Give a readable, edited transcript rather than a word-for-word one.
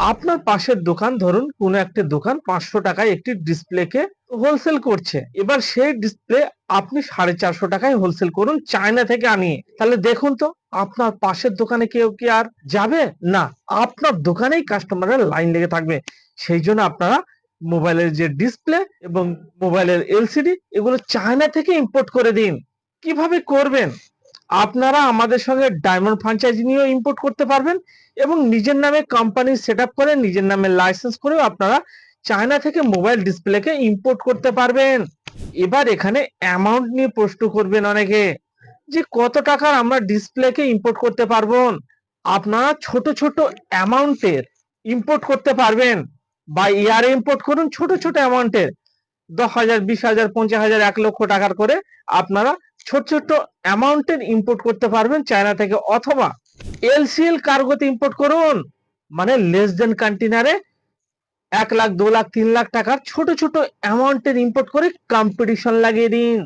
আপনার পাশের দোকান, ধরুন কোনো একটা দোকান 500 টাকায় একটি ডিসপ্লেকে হোলসেল করছে। এবার সেই ডিসপ্লে আপনি 450 টাকায় হোলসেল করুন চায়না থেকে আনিয়ে। তাহলে দেখুন তো আপনার পাশের দোকানে কেউ কি আর যাবে? না, আপনার দোকানেই কাস্টমারের লাইন লেগে থাকবে। সেই জন্য আপনারা মোবাইলের যে ডিসপ্লে এবং মোবাইলের এলসিডি এগুলো চায়না থেকে ইম্পোর্ট করে দিন। কিভাবে করবেন? আপনারা আমাদের সঙ্গে ডায়মন্ড ফ্র্যাঞ্চাইজি নিয়েও ইম্পোর্ট করতে পারবেন এবং নিজের নামে কোম্পানি সেট আপ করে নিজের নামে লাইসেন্স করেও আপনারা চায়না থেকে মোবাইল ডিসপ্লেকে ইম্পোর্ট করতে পারবেন। এবার এখানে অ্যামাউন্ট নিয়ে প্রশ্ন করবেন অনেকে যে কত টাকার আমরা ডিসপ্লেকে ইম্পোর্ট করতে পারবো। আপনারা ছোট ছোট অ্যামাউন্টের ইম্পোর্ট করতে পারবেন বা ইয়ারে ইম্পোর্ট করুন ছোট ছোট অ্যামাউন্টের 10,000, 20,000, 50,000, 1 লক্ষ টাকার করে আপনারা ছোট ছোট অ্যামাউন্টের ইম্পোর্ট করতে পারবেন চায়না থেকে, অথবা এলসিএল কার্গোতে ইম্পোর্ট করুন, মানে লেস দেন কন্টেনারে 1 লাখ, 2 লাখ, 3 লাখ টাকার ছোট ছোট অ্যামাউন্টের ইম্পোর্ট করে কম্পিটিশন লাগিয়ে দিন।